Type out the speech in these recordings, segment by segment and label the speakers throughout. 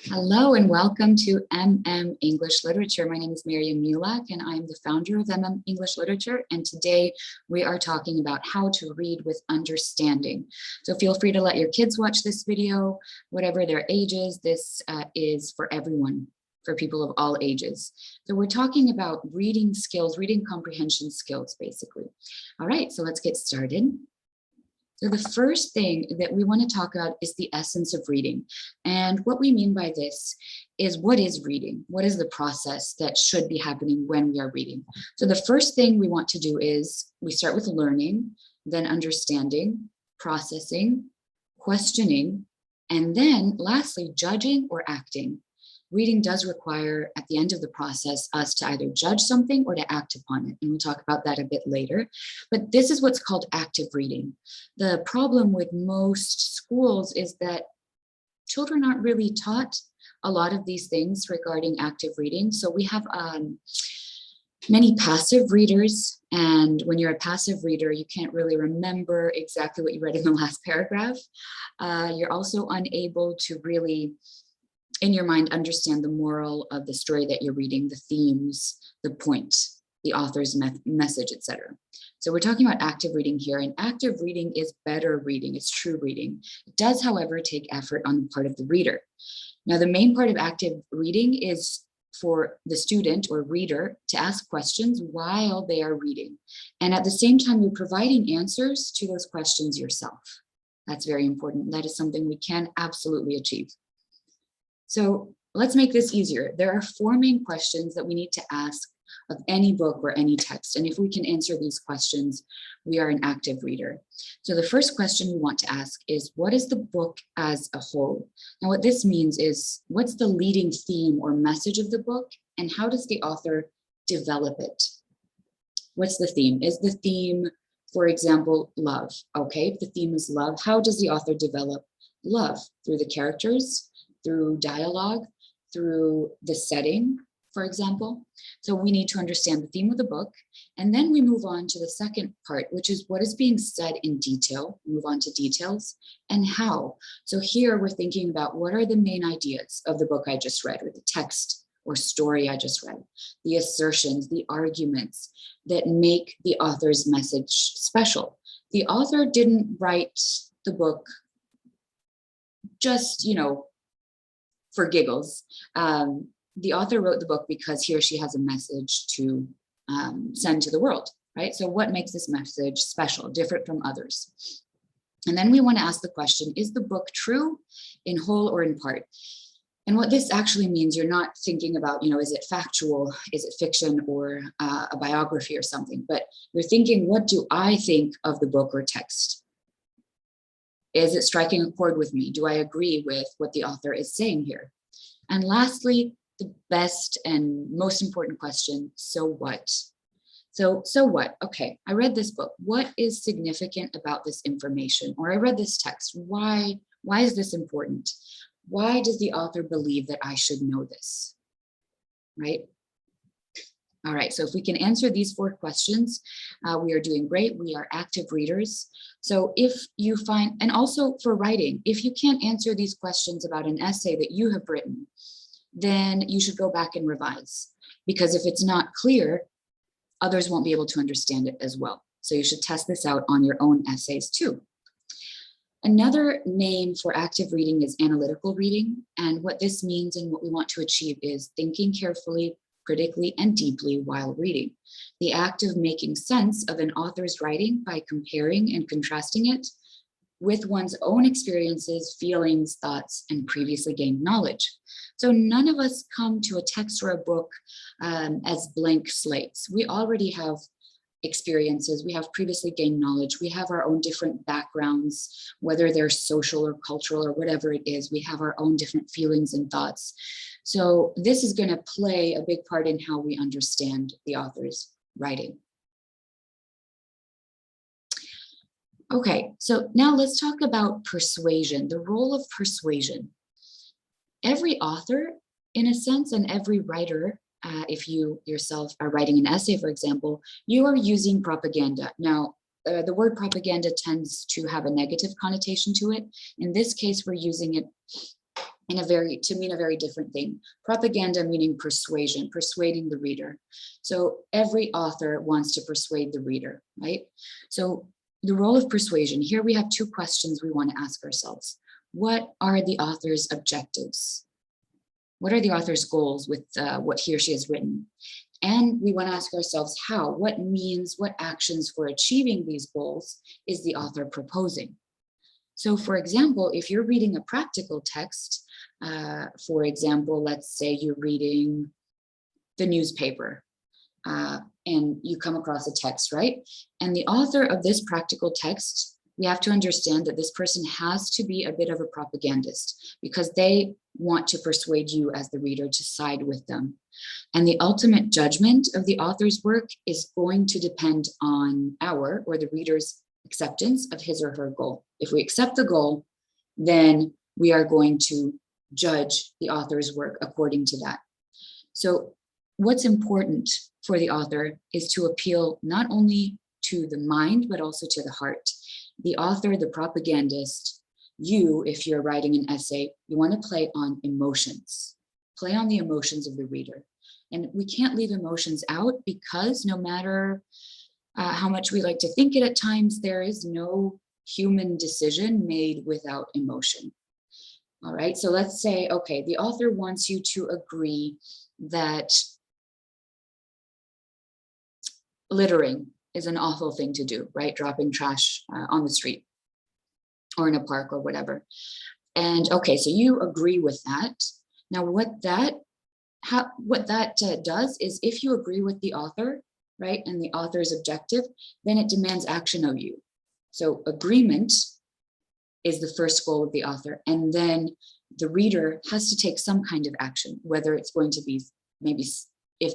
Speaker 1: Hello and welcome to English Literature. My name is Meryem Mulac and I'm the founder of English Literature. And today we are talking about how to read with understanding. So feel free to let your kids watch this video, whatever their ages. This is for everyone, for people of all ages. So we're talking about reading skills, reading comprehension skills, basically. All right, so let's get started. So the first thing that we want to talk about is the essence of reading. And what we mean by this is, what is reading? What is the process that should be happening when we are reading? So the first thing we want to do is we start with learning, then understanding, processing, questioning, and then lastly, judging or acting. Reading does require, at the end of the process, us to either judge something or to act upon it. And we'll talk about that a bit later. But this is what's called active reading. The problem with most schools is that children aren't really taught a lot of these things regarding active reading. So we have many passive readers. And when you're a passive reader, you can't really remember exactly what you read in the last paragraph. You're also unable to really, in your mind, understand the moral of the story that you're reading, the themes, the point, the author's message, etc. So we're talking about active reading here, and active reading is better reading, it's true reading. It does, however, take effort on the part of the reader. Now, the main part of active reading is for the student or reader to ask questions while they are reading. And at the same time, you're providing answers to those questions yourself. That's very important. That is something we can absolutely achieve. So let's make this easier. There are 4 main questions that we need to ask of any book or any text. And if we can answer these questions, we are an active reader. So the first question we want to ask is, what is the book as a whole? Now, what this means is, what's the leading theme or message of the book, and how does the author develop it? What's the theme? Is the theme, for example, love? Okay, if the theme is love, how does the author develop love? Through the characters, through dialogue, through the setting, for example. So we need to understand the theme of the book. And then we move on to the second part, which is what is being said in detail. Move on to details and how. So here we're thinking about, what are the main ideas of the book I just read, or the text or story I just read, the assertions, the arguments that make the author's message special. The author didn't write the book just, for giggles. The author wrote the book because he or she has a message to send to the world, right? So what makes this message special, different from others? And then we want to ask the question, is the book true in whole or in part? And what this actually means, you're not thinking about, is it factual, is it fiction, or a biography or something, but you're thinking, what do I think of the book or text? Is it striking a chord with me? Do I agree with what the author is saying here? And lastly, the best and most important question, so what? So what? Okay, I read this book. What is significant about this information? Or I read this text. Why is this important? Why does the author believe that I should know this? Right? All right, so if we can answer these 4 questions, we are doing great. We are active readers. So if you find, and also for writing, if you can't answer these questions about an essay that you have written, then you should go back and revise. Because if it's not clear, others won't be able to understand it as well. So you should test this out on your own essays too. Another name for active reading is analytical reading. And what this means and what we want to achieve is thinking carefully, critically, and deeply while reading. The act of making sense of an author's writing by comparing and contrasting it with one's own experiences, feelings, thoughts, and previously gained knowledge. So none of us come to a text or a book as blank slates. We already have experiences, we have previously gained knowledge, we have our own different backgrounds, whether they're social or cultural or whatever it is, we have our own different feelings and thoughts. So this is going to play a big part in how we understand the author's writing. Okay, so now let's talk about persuasion, the role of persuasion. Every author, in a sense, and every writer, if you yourself are writing an essay, for example, you are using propaganda. Now, the word propaganda tends to have a negative connotation to it. In this case, we're using it to mean a very different thing. Propaganda meaning persuasion, persuading the reader. So every author wants to persuade the reader, right? So the role of persuasion, here we have two questions we want to ask ourselves. What are the author's objectives? What are the author's goals with what he or she has written? And we want to ask ourselves how, what means, what actions for achieving these goals is the author proposing? So for example, if you're reading a practical text, for example, let's say you're reading the newspaper and you come across a text, right? And the author of this practical text, we have to understand that this person has to be a bit of a propagandist because they want to persuade you as the reader to side with them. And the ultimate judgment of the author's work is going to depend on our or the reader's acceptance of his or her goal. If we accept the goal, then we are going to judge the author's work according to that. So what's important for the author is to appeal not only to the mind, but also to the heart. The author, the propagandist, you, if you're writing an essay, you want to play on emotions, play on the emotions of the reader. And we can't leave emotions out because no matter how much we like to think it at times, there is no human decision made without emotion. All right, so let's say, okay, the author wants you to agree that littering is an awful thing to do, right? Dropping trash on the street or in a park or whatever. And okay, so you agree with that. Now what that does is if you agree with the author, right, and the author's objective, then it demands action of you. So agreement is the first goal of the author. And then the reader has to take some kind of action, whether it's going to be maybe if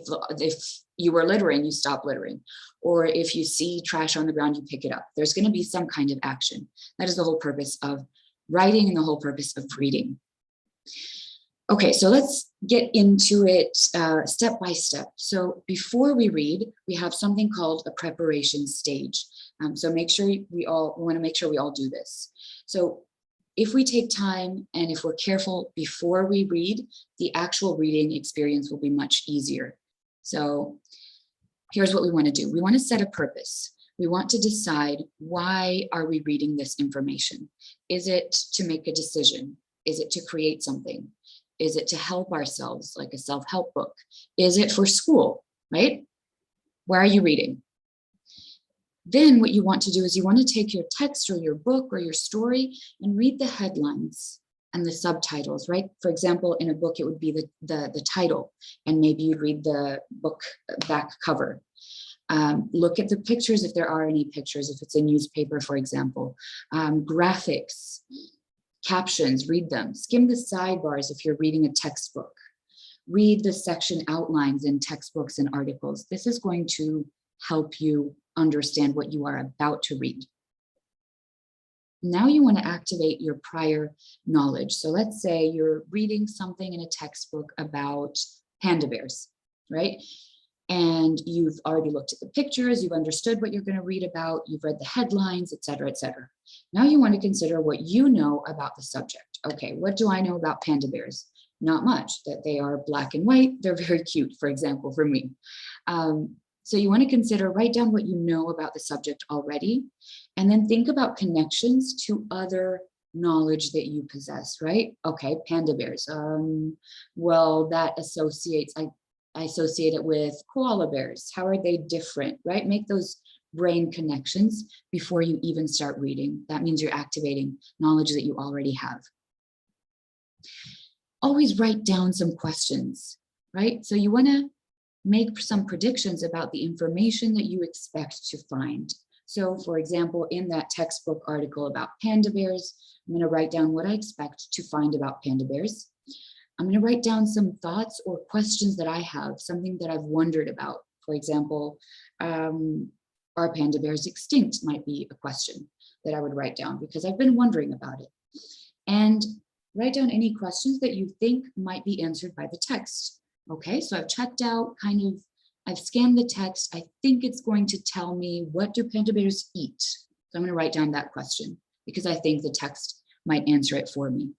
Speaker 1: you were littering, you stop littering, or if you see trash on the ground, you pick it up. There's going to be some kind of action. That is the whole purpose of writing and the whole purpose of reading. Okay, so let's get into it step by step. So before we read, we have something called a preparation stage. So make sure we want to make sure we all do this. So if we take time and if we're careful before we read, the actual reading experience will be much easier. So here's what we want to do. We want to set a purpose. We want to decide, why are we reading this information? Is it to make a decision? Is it to create something? Is it to help ourselves, like a self-help book? Is it for school, right? Why are you reading? Then what you want to do is you want to take your text or your book or your story and read the headlines and the subtitles, right? For example, in a book, it would be the title, and maybe you'd read the book back cover. Look at the pictures if there are any pictures, if it's a newspaper, for example. Graphics, captions, read them. Skim the sidebars if you're reading a textbook. Read the section outlines in textbooks and articles. This is going to help you understand what you are about to read. Now you want to activate your prior knowledge. So let's say you're reading something in a textbook about panda bears, right? And you've already looked at the pictures, you've understood what you're going to read about, you've read the headlines, et cetera, et cetera. Now you want to consider what you know about the subject. Okay, what do I know about panda bears? Not much, that they are black and white, they're very cute, for example, for me. So you want to consider, write down what you know about the subject already, and then think about connections to other knowledge that you possess, right? Okay, panda bears. Well, that associates, I associate it with koala bears. How are they different, right? Make those brain connections before you even start reading. That means you're activating knowledge that you already have. Always write down some questions, right? So you want to make some predictions about the information that you expect to find. So for example, in that textbook article about panda bears, I'm going to write down what I expect to find about panda bears. I'm going to write down some thoughts or questions that I have, something that I've wondered about. For example, are panda bears extinct might be a question that I would write down because I've been wondering about it. And write down any questions that you think might be answered by the text. Okay, so I've checked out I've scanned the text. I think it's going to tell me, what do panda bears eat? So I'm going to write down that question because I think the text might answer it for me.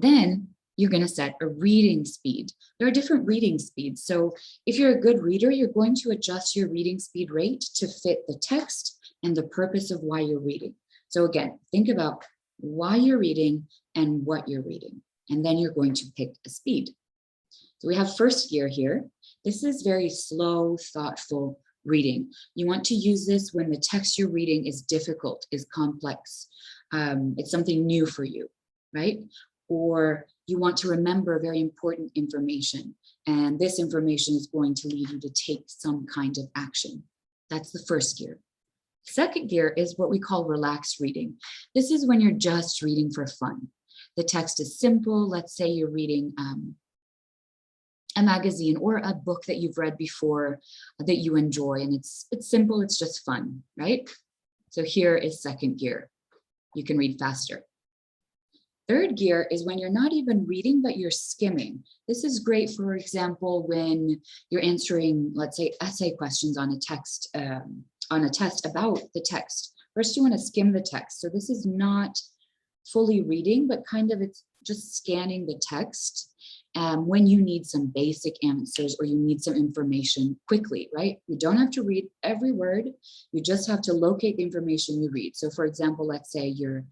Speaker 1: Then you're going to set a reading speed. There are different reading speeds. So if you're a good reader, you're going to adjust your reading speed rate to fit the text and the purpose of why you're reading. So again, think about why you're reading and what you're reading, and then you're going to pick a speed. So we have first gear here. This is very slow, thoughtful reading. You want to use this when the text you're reading is difficult, is complex. It's something new for you, right? Or you want to remember very important information, and this information is going to lead you to take some kind of action. That's the first gear. Second gear is what we call relaxed reading. This is when you're just reading for fun. The text is simple. Let's say you're reading a magazine or a book that you've read before that you enjoy, and it's simple, it's just fun, right? So here is second gear. You can read faster. Third gear is when you're not even reading, but you're skimming. This is great, for example, when you're answering, let's say, essay questions on a text, on a test about the text. First, you want to skim the text. So this is not fully reading, but kind of it's just scanning the text when you need some basic answers or you need some information quickly, right? You don't have to read every word. You just have to locate the information you read. So for example, let's say you're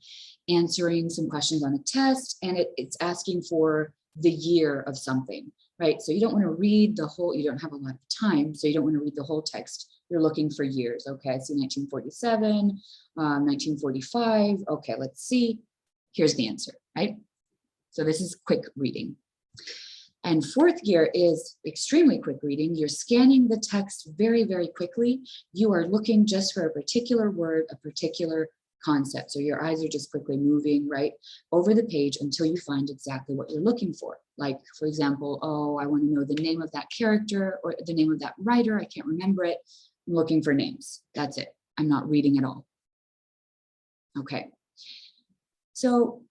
Speaker 1: answering some questions on a test and it's asking for the year of something, right? So you don't want to read the whole, you don't have a lot of time, so you don't want to read the whole text. You're looking for years. Okay, I see 1947, 1945. Okay, let's see. Here's the answer, right? So this is quick reading. And fourth gear is extremely quick reading. You're scanning the text very, very quickly. You are looking just for a particular word, a particular concept. So your eyes are just quickly moving right over the page until you find exactly what you're looking for. Like, for example, oh, I want to know the name of that character or the name of that writer. I can't remember it. I'm looking for names. That's it. I'm not reading at all. Okay. So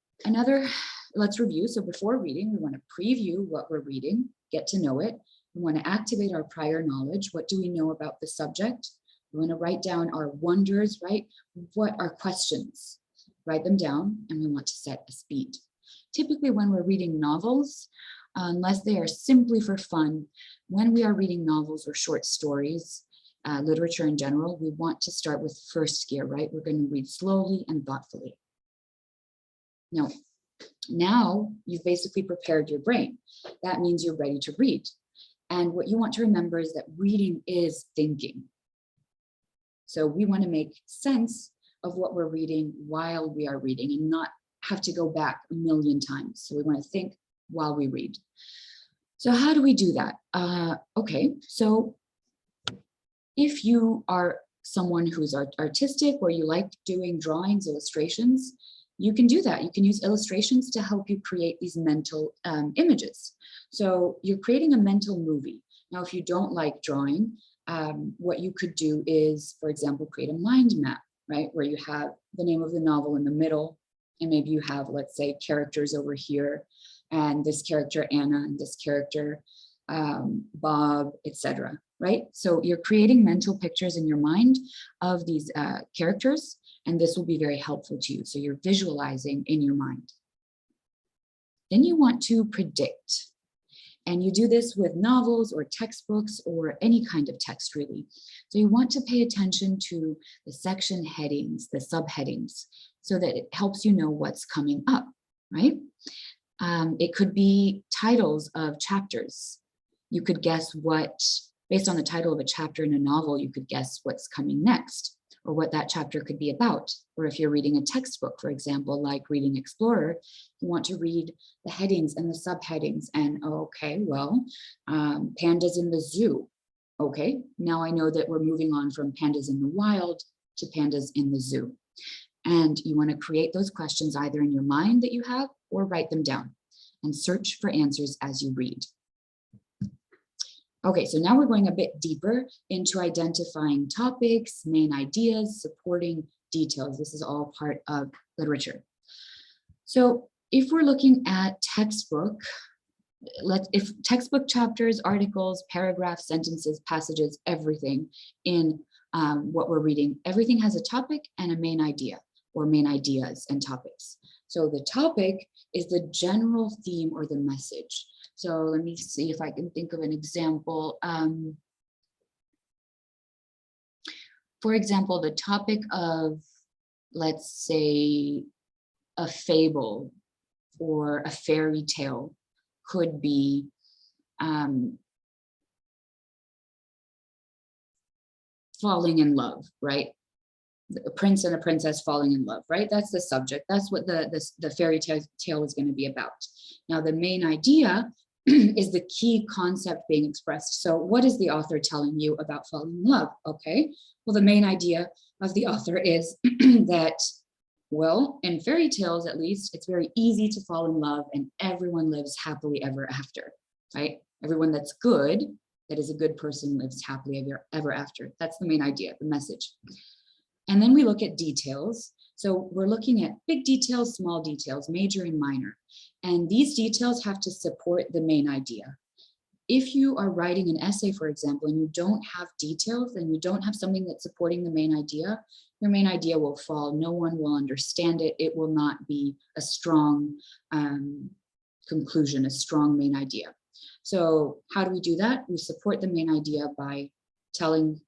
Speaker 1: let's review. So before reading, we want to preview what we're reading, get to know it. We want to activate our prior knowledge. What do we know about the subject? We want to write down our wonders, right? What are questions? Write them down, and we want to set a speed. Typically, when we're reading novels, unless they are simply for fun, when we are reading novels or short stories, literature in general, we want to start with first gear, right? We're going to read slowly and thoughtfully. Now you've basically prepared your brain. That means you're ready to read. And what you want to remember is that reading is thinking. So we want to make sense of what we're reading while we are reading and not have to go back a million times. So we want to think while we read. So how do we do that? Okay, so if you are someone who's artistic or you like doing drawings, illustrations, you can do that. You can use illustrations to help you create these mental images. So you're creating a mental movie. Now, if you don't like drawing, what you could do is, for example, create a mind map, right? Where you have the name of the novel in the middle, and maybe you have, let's say, characters over here, and this character, Anna, and this character, Bob, etc. Right? So you're creating mental pictures in your mind of these characters, and this will be very helpful to you. So you're visualizing in your mind. Then you want to predict. And you do this with novels or textbooks or any kind of text, really. So you want to pay attention to the section headings, the subheadings, so that it helps you know what's coming up, right? It could be titles of chapters. You could guess based on the title of a chapter in a novel, you could guess what's coming next or what that chapter could be about. Or if you're reading a textbook, for example, like reading Explorer, you want to read the headings and the subheadings and, okay, well, pandas in the zoo. Okay, now I know that we're moving on from pandas in the wild to pandas in the zoo. And you want to create those questions either in your mind that you have or write them down and search for answers as you read. Okay, so now we're going a bit deeper into identifying topics, main ideas, supporting details. This is all part of literature. So if we're looking at textbook, if textbook chapters, articles, paragraphs, sentences, passages, everything in what we're reading, everything has a topic and a main idea or main ideas and topics. So the topic is the general theme or the message. So let me see if I can think of an example. For example, the topic of, let's say, a fable or a fairy tale could be falling in love, right? A prince and a princess falling in love, right? That's the subject. That's what the fairy tale is going to be about. Now, the main idea is the key concept being expressed. So what is the author telling you about falling in love? Okay, well, the main idea of the author is that, well, in fairy tales, at least, it's very easy to fall in love and everyone lives happily ever after, right? Everyone that's good, that is a good person, lives happily ever after. That's the main idea, the message. And then we look at details. So we're looking at big details, small details, major and minor. And these details have to support the main idea. If you are writing an essay, for example, and you don't have details and you don't have something that's supporting the main idea, your main idea will fall. No one will understand it. It will not be a strong conclusion, a strong main idea. So how do we do that? We support the main idea by telling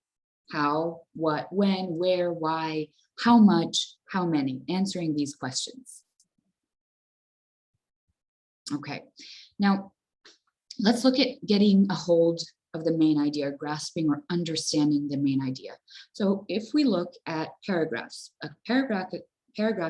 Speaker 1: how, what, when, where, why, how much, how many, answering these questions. Okay, now let's look at getting a hold of the main idea, grasping or understanding the main idea. So if we look at paragraphs, a paragraph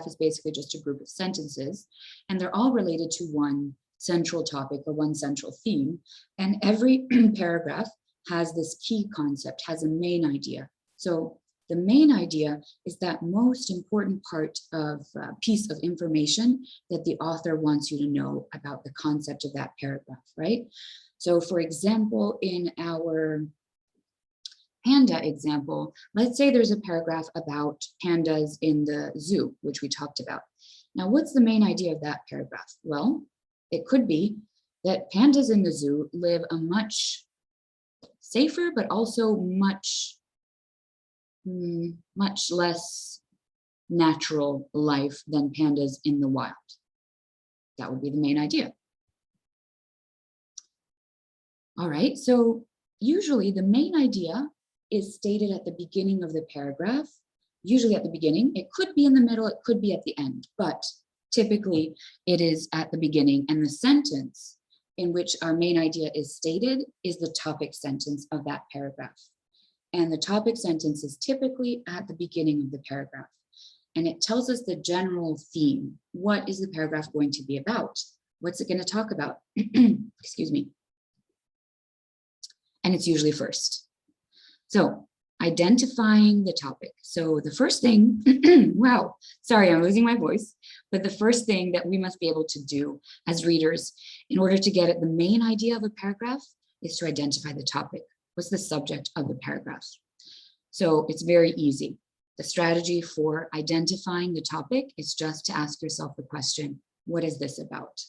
Speaker 1: is basically just a group of sentences, and they're all related to one central topic or one central theme. And every paragraph has this key concept, has a main idea. So the main idea is that most important part of piece of information that the author wants you to know about the concept of that paragraph, right? So for example, in our panda example, let's say there's a paragraph about pandas in the zoo, which we talked about. Now, what's the main idea of that paragraph? Well, it could be that pandas in the zoo live a much safer, but also much less natural life than pandas in the wild. That would be the main idea. All right, so usually the main idea is stated at the beginning of the paragraph, usually at the beginning. It could be in the middle, it could be at the end, but typically it is at the beginning, and the sentence in which our main idea is stated is the topic sentence of that paragraph. And the topic sentence is typically at the beginning of the paragraph. And it tells us the general theme. What is the paragraph going to be about? What's it going to talk about? Excuse me. And it's usually first. So identifying the topic. So the first thing, wow, sorry, I'm losing my voice. But the first thing that we must be able to do as readers in order to get at the main idea of a paragraph is to identify the topic. What's the subject of the paragraph? So it's very easy. The strategy for identifying the topic is just to ask yourself the question, what is this about?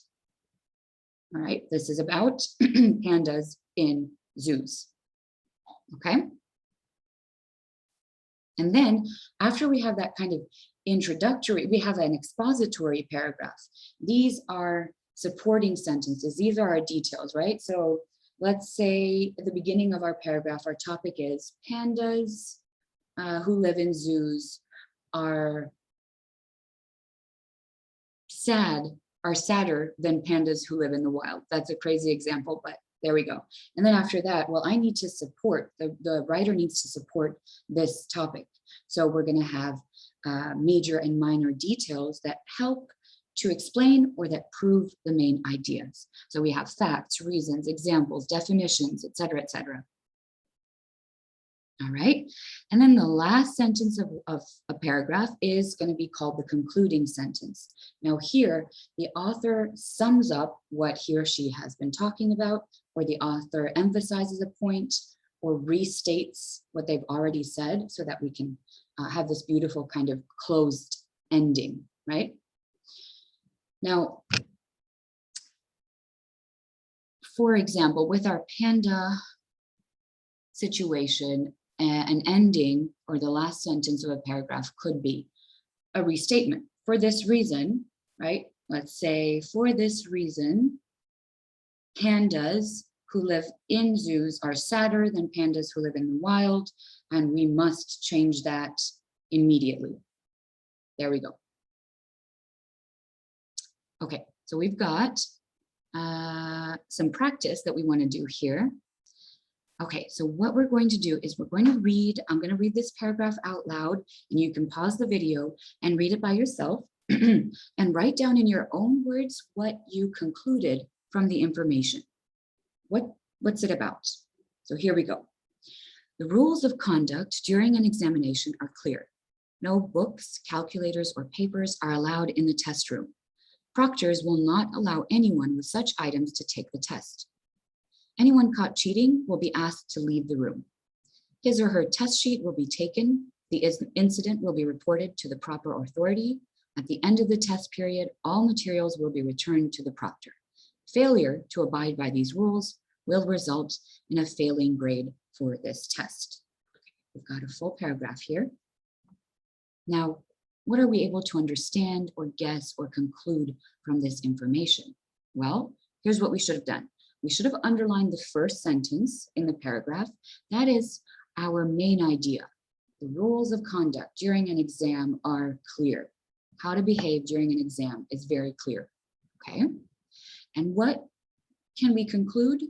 Speaker 1: All right, this is about pandas in zoos. Okay. And then after we have that kind of introductory, we have an expository paragraph. These are supporting sentences. These are our details, right? So let's say at the beginning of our paragraph, our topic is pandas who live in zoos are sadder than pandas who live in the wild. That's a crazy example, but there we go. And then after that, well, I need to support, the writer needs to support this topic. So we're going to have major and minor details that help to explain or that prove the main ideas. So we have facts, reasons, examples, definitions, et cetera, et cetera. All right. And then the last sentence of a paragraph is going to be called the concluding sentence. Now here, the author sums up what he or she has been talking about, or the author emphasizes a point or restates what they've already said so that we can have this beautiful kind of closed ending, right? Now, for example, with our panda situation, an ending or the last sentence of a paragraph could be a restatement. For this reason, right? Let's say, for this reason, pandas who live in zoos are sadder than pandas who live in the wild, and we must change that immediately. There we go. Okay, so we've got some practice that we want to do here. Okay, so what we're going to do is we're going to read, I'm going to read this paragraph out loud, and you can pause the video and read it by yourself and write down in your own words what you concluded from the information. What's it about? So here we go. The rules of conduct during an examination are clear. No books, calculators, or papers are allowed in the test room. Proctors will not allow anyone with such items to take the test. Anyone caught cheating will be asked to leave the room. His or her test sheet will be taken. The incident will be reported to the proper authority. At the end of the test period, all materials will be returned to the proctor. Failure to abide by these rules will result in a failing grade for this test. We've got a full paragraph here. Now, what are we able to understand or guess or conclude from this information? Well, here's what we should have done. We should have underlined the first sentence in the paragraph. That is our main idea. The rules of conduct during an exam are clear. How to behave during an exam is very clear, okay? And what can we conclude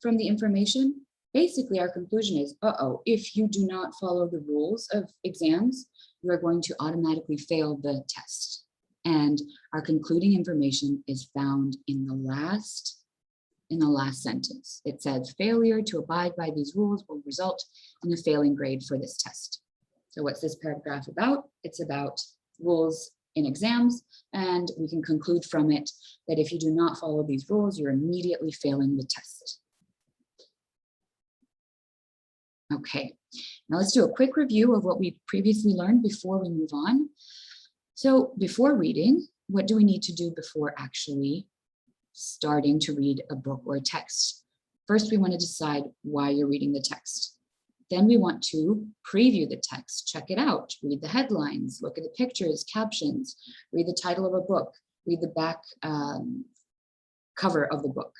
Speaker 1: from the information? Basically, our conclusion is, if you do not follow the rules of exams, you are going to automatically fail the test. And our concluding information is found in the last sentence. It says, failure to abide by these rules will result in a failing grade for this test. So what's this paragraph about? It's about rules in exams, and we can conclude from it that if you do not follow these rules, you're immediately failing the test. Okay, now let's do a quick review of what we previously learned before we move on. So before reading, what do we need to do before actually starting to read a book or a text? First, we want to decide why you're reading the text. Then we want to preview the text, check it out, read the headlines, look at the pictures, captions, read the title of a book, read the back cover of the book.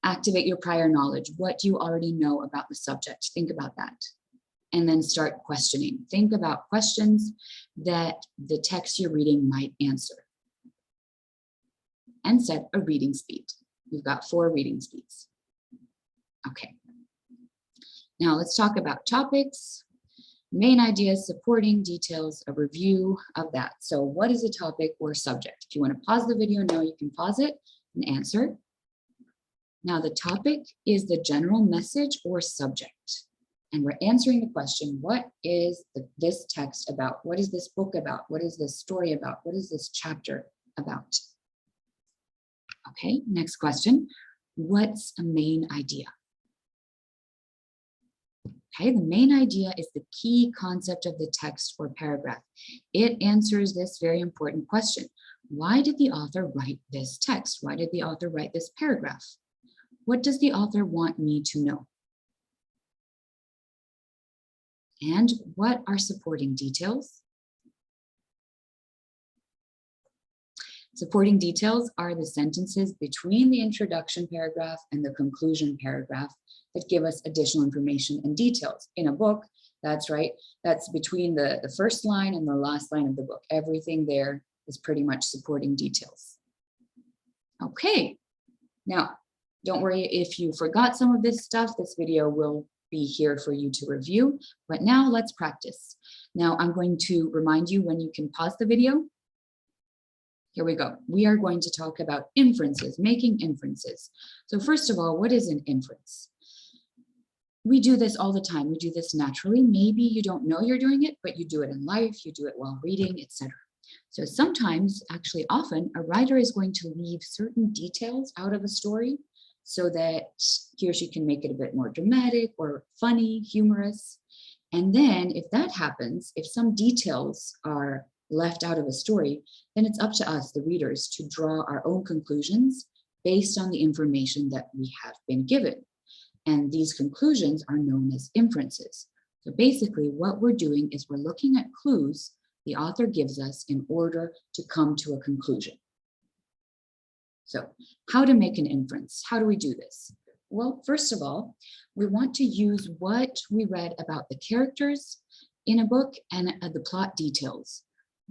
Speaker 1: Activate your prior knowledge. What do you already know about the subject? Think about that. And then start questioning. Think about questions that the text you're reading might answer. And set a reading speed. We've got 4 reading speeds. Okay. Now let's talk about topics, main ideas, supporting details, a review of that. So what is a topic or subject? If you want to pause the video now, you can pause it and answer. Now the topic is the general message or subject. And we're answering the question, what is this text about? What is this book about? What is this story about? What is this chapter about? Okay, next question. What's a main idea? Okay, the main idea is the key concept of the text or paragraph. It answers this very important question. Why did the author write this text? Why did the author write this paragraph? What does the author want me to know? And what are supporting details? Supporting details are the sentences between the introduction paragraph and the conclusion paragraph that give us additional information and details. In a book, that's right, that's between the first line and the last line of the book. Everything there is pretty much supporting details. Okay, now, don't worry if you forgot some of this stuff. This video will be here for you to review, but now let's practice. Now I'm going to remind you when you can pause the video. Here we go. We are going to talk about inferences, making inferences. So first of all, what is an inference? We do this all the time. We do this naturally. Maybe you don't know you're doing it, but you do it in life, you do it while reading, etc. So sometimes, actually often, a writer is going to leave certain details out of a story so that he or she can make it a bit more dramatic or funny, humorous. And then if that happens, if some details are left out of a story, then it's up to us, the readers, to draw our own conclusions based on the information that we have been given. And these conclusions are known as inferences. So basically what we're doing is we're looking at clues, the author gives us in order to come to a conclusion. So how to make an inference? How do we do this? Well, first of all, we want to use what we read about the characters in a book and the plot details.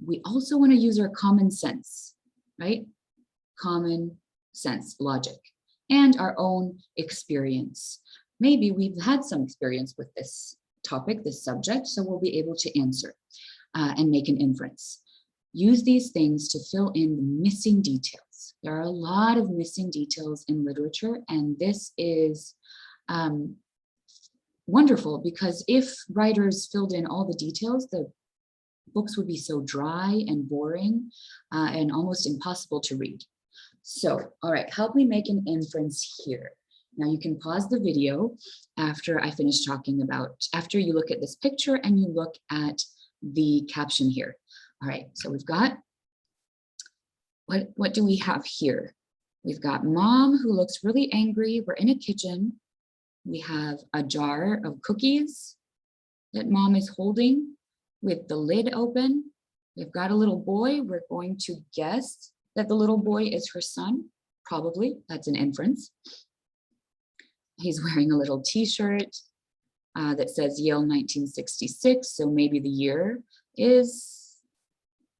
Speaker 1: We also want to use our common sense, right? Common sense, logic, and our own experience. Maybe we've had some experience with this topic, this subject, so we'll be able to answer and make an inference. Use these things to fill in the missing details. There are a lot of missing details in literature, and this is wonderful because if writers filled in all the details, the books would be so dry and boring and almost impossible to read. So, all right, help me make an inference here. Now you can pause the video after I finish talking about, after you look at this picture and you look at the caption here. All right, so we've got, what do we have here? We've got mom who looks really angry. We're in a kitchen. We have a jar of cookies that mom is holding with the lid open. We've got a little boy. We're going to guess that the little boy is her son. Probably, that's an inference. He's wearing a little t-shirt that says Yale 1966. So maybe the year is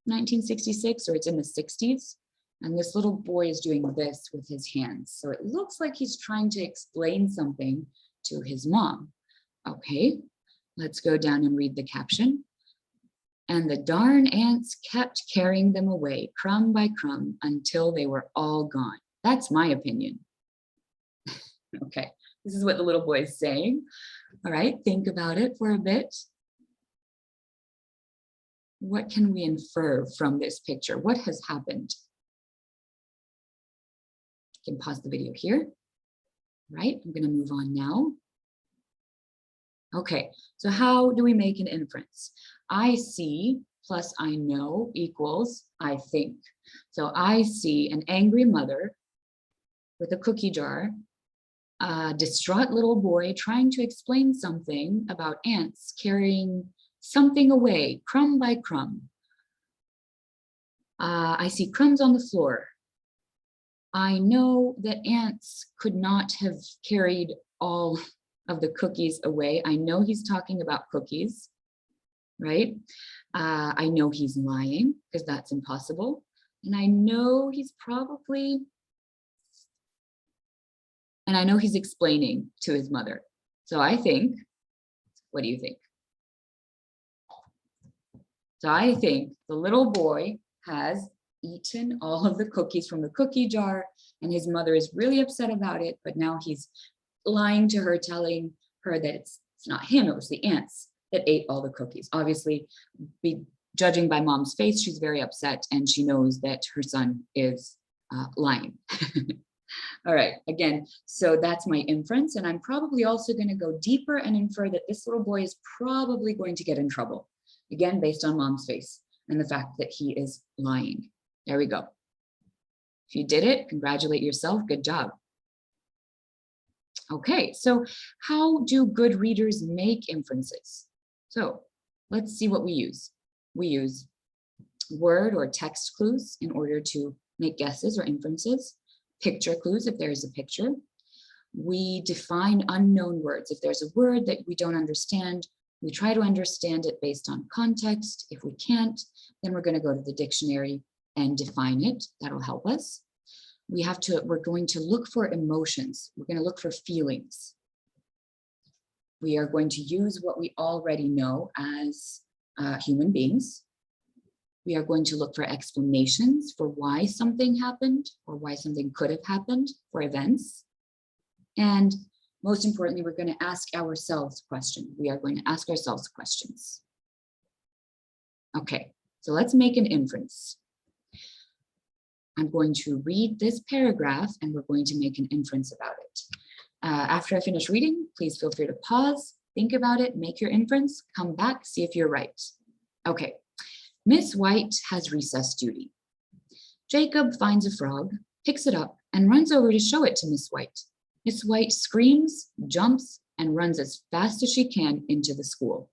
Speaker 1: 1966 or it's in the 60s. And this little boy is doing this with his hands. So it looks like he's trying to explain something to his mom. Okay, let's go down and read the caption. And the darn ants kept carrying them away, crumb by crumb, until they were all gone. That's my opinion. Okay, this is what the little boy is saying. All right, think about it for a bit. What can we infer from this picture? What has happened? You can pause the video here. Right, I'm going to move on now. Okay, so how do we make an inference? I see plus I know equals I think. So I see an angry mother with a cookie jar, a distraught little boy trying to explain something about ants carrying something away, crumb by crumb. I see crumbs on the floor. I know that ants could not have carried all of the cookies away. I know he's talking about cookies, right? I know he's lying because that's impossible. And I know he's probably, and I know he's explaining to his mother. So I think, what do you think? So I think the little boy has eaten all of the cookies from the cookie jar and his mother is really upset about it, but now he's lying to her, telling her that it's not him, it was the ants that ate all the cookies. Obviously, judging by mom's face, she's very upset and she knows that her son is lying. All right, again, so that's my inference, and I'm probably also going to go deeper and infer that this little boy is probably going to get in trouble, again, based on mom's face and the fact that he is lying. There we go. If you did it, congratulate yourself, good job. Okay, so how do good readers make inferences? So let's see what we use. We use word or text clues in order to make guesses or inferences, picture clues if there is a picture. We define unknown words. If there's a word that we don't understand, we try to understand it based on context. If we can't, then we're going to go to the dictionary and define it. That'll help us. We're going to look for emotions. We're going to look for feelings. We are going to use what we already know as human beings. We are going to look for explanations for why something happened or why something could have happened, for events. And most importantly, we're going to ask ourselves questions. We are going to ask ourselves questions. Okay, so let's make an inference. I'm going to read this paragraph and we're going to make an inference about it. After I finish reading, please feel free to pause, think about it, make your inference, come back, see if you're right. Okay, Miss White has recess duty. Jacob finds a frog, picks it up, and runs over to show it to Miss White. Miss White screams, jumps, and runs as fast as she can into the school.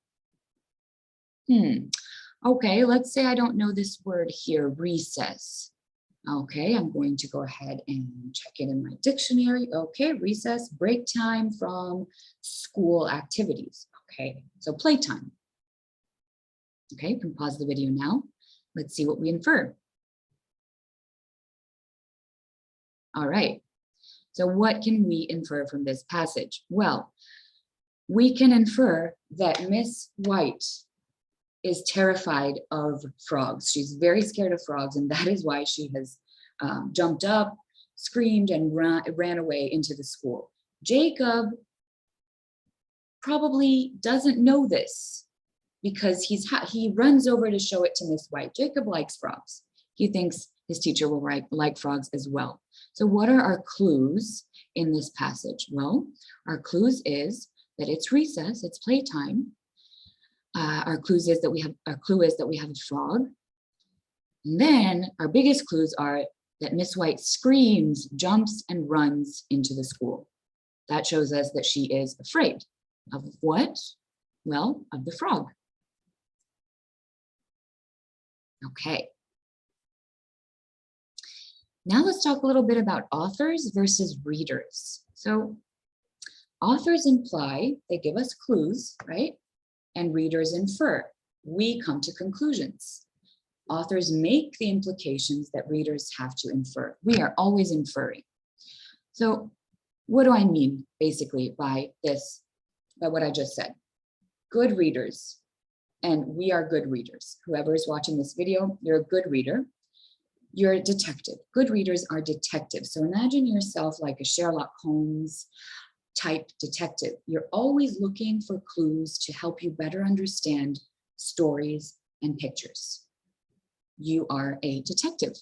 Speaker 1: Okay, let's say I don't know this word here, recess. Okay, I'm going to go ahead and check it in my dictionary. Okay, recess, break time from school activities. Okay, so playtime. Okay, you can pause the video now. Let's see what we infer. All right, so what can we infer from this passage? Well, we can infer that Miss White is terrified of frogs. She's very scared of frogs, and that is why she has jumped up, screamed, and ran away into the school. Jacob probably doesn't know this because he runs over to show it to Miss White. Jacob likes frogs. He thinks his teacher will like frogs as well. So what are our clues in this passage? Well, our clues is that it's recess, it's playtime. Our clue is that we have a frog. And then our biggest clues are that Miss White screams, jumps, and runs into the school. That shows us that she is afraid of what? Well, of the frog. Okay. Now let's talk a little bit about authors versus readers. So authors imply, they give us clues, right? And readers infer. We come to conclusions. Authors make the implications that readers have to infer. We are always inferring. So what do I mean basically by this, by what I just said? Good readers, and we are good readers. Whoever is watching this video, you're a good reader. You're a detective. Good readers are detectives. So imagine yourself like a Sherlock Holmes type detective. You're always looking for clues to help you better understand stories and pictures. You are a detective.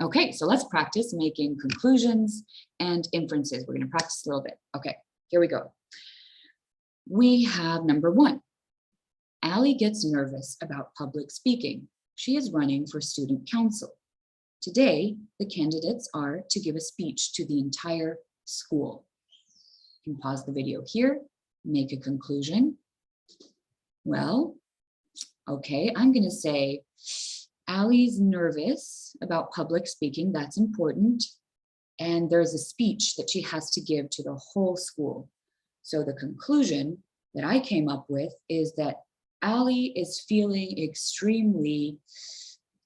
Speaker 1: Okay, so let's practice making conclusions and inferences. We're going to practice a little bit. Okay, here we go. We have number 1. Allie gets nervous about public speaking. She is running for student council. Today, the candidates are to give a speech to the entire school. You can pause the video here, make a conclusion. Well, okay, I'm going to say Allie's nervous about public speaking. That's important. And there's a speech that she has to give to the whole school. So the conclusion that I came up with is that Allie is feeling extremely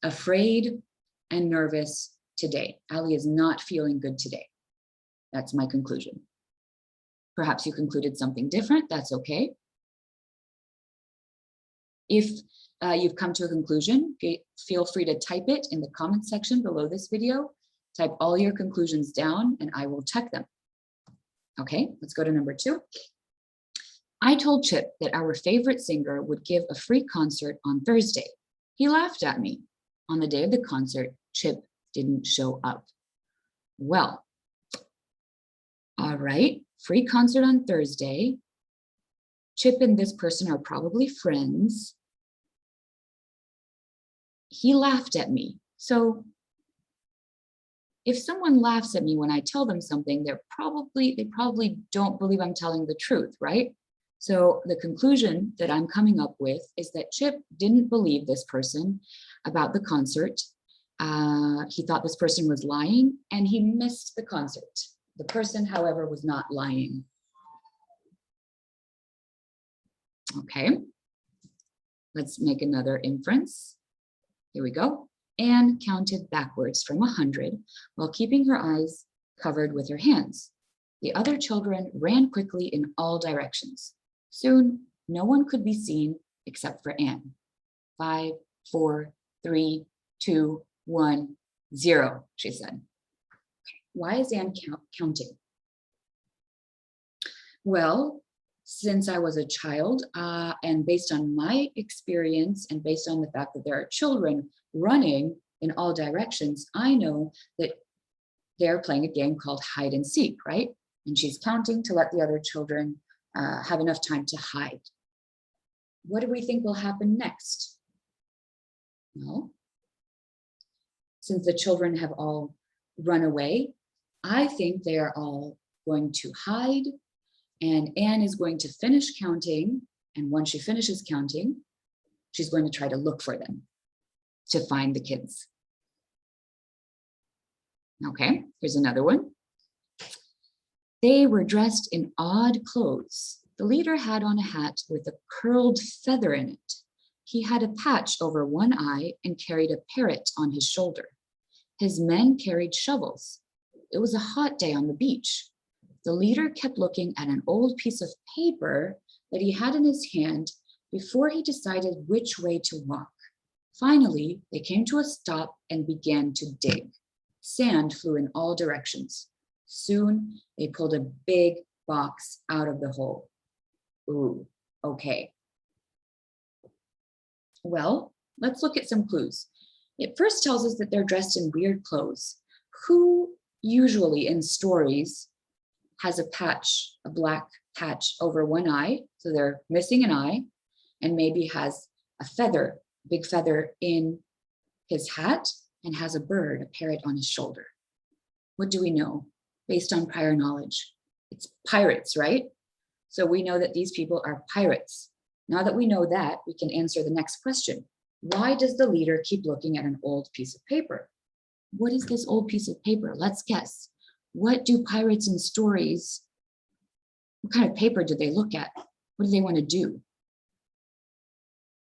Speaker 1: afraid and nervous today. Allie is not feeling good today. That's my conclusion. Perhaps you concluded something different. That's okay. If you've come to a conclusion, feel free to type it in the comment section below this video. Type all your conclusions down and I will check them. Okay, let's go to number 2. I told Chip that our favorite singer would give a free concert on Thursday. He laughed at me. On the day of the concert, Chip didn't show up. Well, all right, free concert on Thursday. Chip and this person are probably friends. He laughed at me. So if someone laughs at me when I tell them something, they probably don't believe I'm telling the truth, right? So the conclusion that I'm coming up with is that Chip didn't believe this person about the concert. He thought this person was lying and he missed the concert. The person, however, was not lying. Okay, let's make another inference. Here we go. Anne counted backwards from 100 while keeping her eyes covered with her hands. The other children ran quickly in all directions. Soon, no one could be seen except for Anne. 5, 4, 3, 2, 1, 0, she said. Why is Anne counting? Well, since I was a child, and based on my experience and based on the fact that there are children running in all directions, I know that they're playing a game called hide and seek, right? And she's counting to let the other children have enough time to hide. What do we think will happen next? Well, since the children have all run away, I think they are all going to hide, and Anne is going to finish counting. And once she finishes counting, She's going to try to look for them to find the kids. Okay, here's another one. They were dressed in odd clothes. The leader had on a hat with a curled feather in it. He had a patch over one eye and carried a parrot on his shoulder. His men carried shovels. It was a hot day on the beach. The leader kept looking at an old piece of paper that he had in his hand before he decided which way to walk. Finally, they came to a stop and began to dig. Sand flew in all directions. Soon, they pulled a big box out of the hole. Ooh, okay. Well, let's look at some clues. It first tells us that they're dressed in weird clothes. Who usually in stories has a patch, a black patch over one eye, so they're missing an eye, and maybe has a feather, big feather in his hat, and has a bird, a parrot on his shoulder? What do we know based on prior knowledge? It's pirates, right? So we know that these people are pirates. Now that we know that, we can answer the next question. Why does the leader keep looking at an old piece of paper? What is this old piece of paper? Let's guess. What do pirates in stories, what kind of paper do they look at? What do they want to do?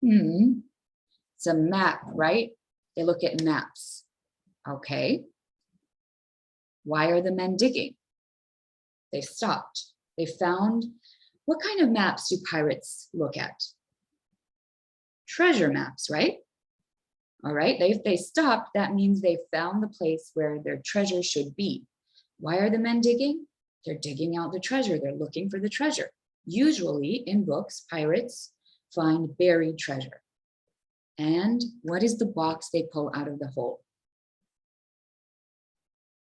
Speaker 1: It's a map, right? They look at maps. Okay. Why are the men digging? They stopped. They found, what kind of maps do pirates look at? Treasure maps, right? All right, if they stopped, that means they found the place where their treasure should be. Why are the men digging? They're digging out the treasure. They're looking for the treasure. Usually in books, pirates find buried treasure. And what is the box they pull out of the hole?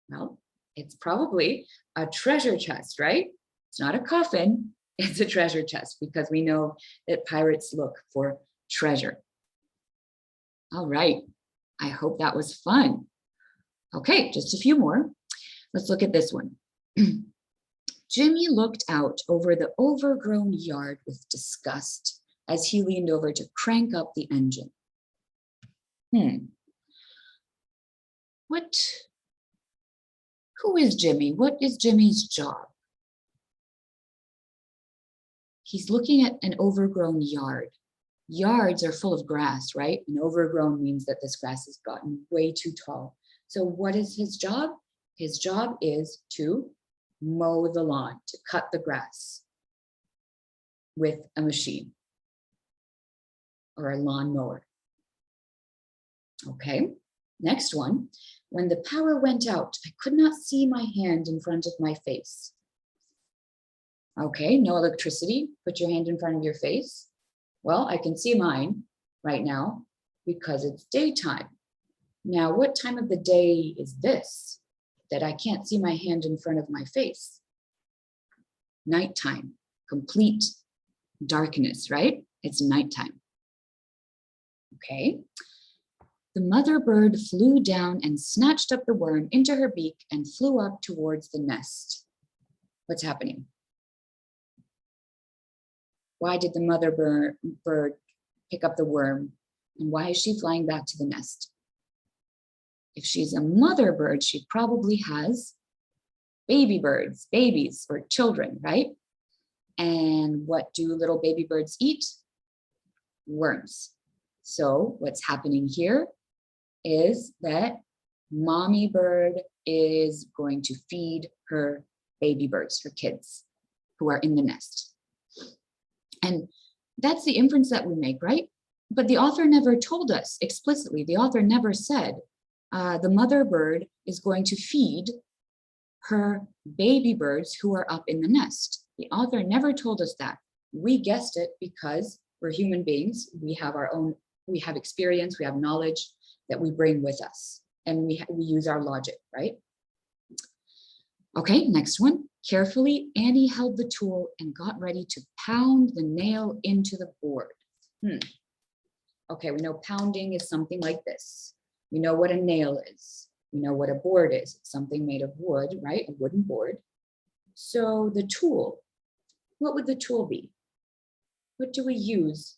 Speaker 1: Well, it's probably a treasure chest, right? It's not a coffin, it's a treasure chest, because we know that pirates look for treasure. All right, I hope that was fun. Okay, just a few more. Let's look at this one. Jimmy looked out over the overgrown yard with disgust as he leaned over to crank up the engine. Who is Jimmy? What is Jimmy's job? He's looking at an overgrown yard. Yards are full of grass, right? And overgrown means that this grass has gotten way too tall. So what is his job? His job is to mow the lawn, to cut the grass with a machine or a lawn mower. Okay, next one. When the power went out, I could not see my hand in front of my face. Okay, no electricity. Put your hand in front of your face. Well, I can see mine right now because it's daytime. Now, what time of the day is this that I can't see my hand in front of my face? Nighttime, complete darkness, right? It's nighttime. Okay. The mother bird flew down and snatched up the worm into her beak and flew up towards the nest. What's happening? Why did the mother bird pick up the worm? And why is she flying back to the nest? If she's a mother bird, she probably has baby birds, babies or children, right? And what do little baby birds eat? Worms. So what's happening here is that mommy bird is going to feed her baby birds, her kids who are in the nest. And that's the inference that we make, right? But the author never told us explicitly. The author never said the mother bird is going to feed her baby birds who are up in the nest. The author never told us that. We guessed it because we're human beings. We have our own, we have experience, we have knowledge that we bring with us, and we use our logic, right? Okay, next one. Carefully, Annie held the tool and got ready to pound the nail into the board. Okay, we know pounding is something like this. We know what a nail is. We know what a board is. It's something made of wood, right? A wooden board. So the tool, what would the tool be? What do we use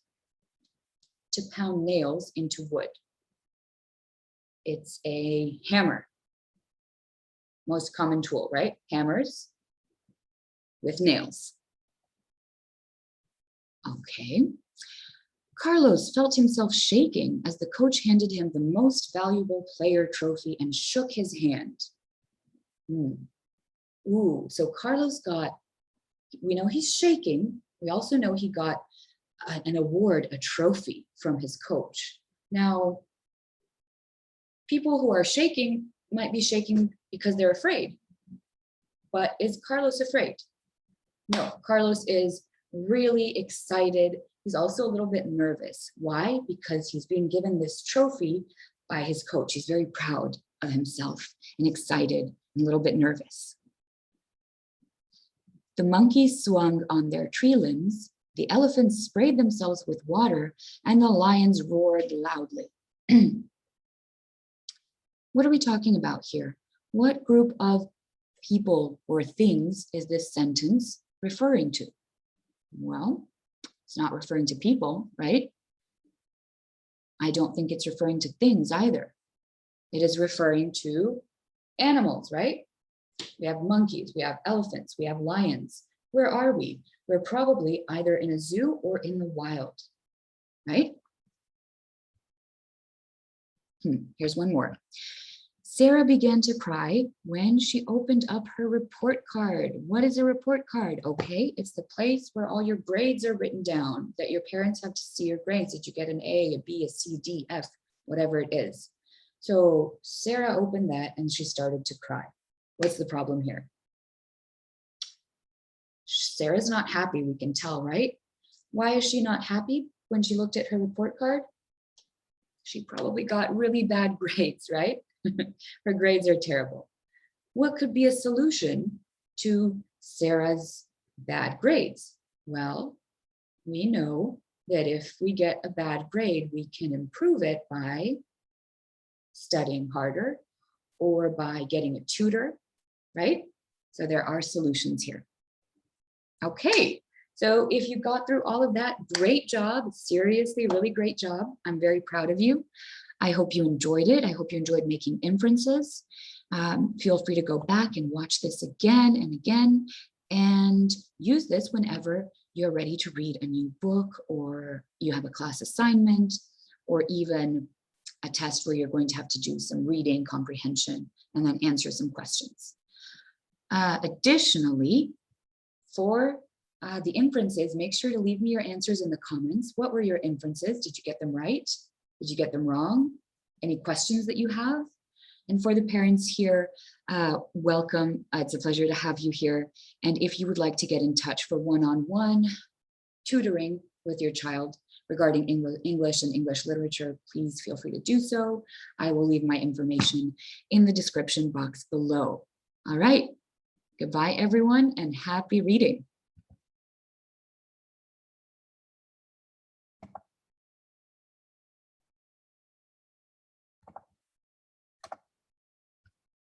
Speaker 1: to pound nails into wood? It's a hammer. Most common tool, right? Hammers with nails. Okay. Carlos felt himself shaking as the coach handed him the most valuable player trophy and shook his hand. Ooh, so Carlos got, we know he's shaking. We also know he got an award, a trophy from his coach. Now, people who are shaking might be shaking because they're afraid. But is Carlos afraid? No, Carlos is really excited. He's also a little bit nervous. Why? Because he's being given this trophy by his coach. He's very proud of himself and excited and a little bit nervous. The monkeys swung on their tree limbs, the elephants sprayed themselves with water, and the lions roared loudly. What are we talking about here? What group of people or things is this sentence referring to? Well, it's not referring to people, right? I don't think it's referring to things either. It is referring to animals, right? We have monkeys, we have elephants, we have lions. Where are we? We're probably either in a zoo or in the wild, right? Here's one more. Sarah began to cry when she opened up her report card. What is a report card? Okay, it's the place where all your grades are written down, that your parents have to see your grades. Did you get an A, a B, a C, D, F, whatever it is. So Sarah opened that and she started to cry. What's the problem here? Sarah's not happy, we can tell, right? Why is she not happy when she looked at her report card? She probably got really bad grades, right? Her grades are terrible. What could be a solution to Sarah's bad grades? Well, we know that if we get a bad grade, we can improve it by studying harder or by getting a tutor, right? So there are solutions here. Okay, so if you got through all of that, great job. Seriously, really great job. I'm very proud of you. I hope you enjoyed it. I hope you enjoyed making inferences. Feel free to go back and watch this again and again and use this whenever you're ready to read a new book or you have a class assignment or even a test where you're going to have to do some reading, comprehension, and then answer some questions. Additionally, for the inferences, make sure to leave me your answers in the comments. What were your inferences? Did you get them right? Did you get them wrong? Any questions that you have? And for the parents here, welcome. It's a pleasure to have you here. And if you would like to get in touch for one-on-one tutoring with your child regarding English and English literature, please feel free to do so. I will leave my information in the description box below. All right. Goodbye, everyone, and happy reading.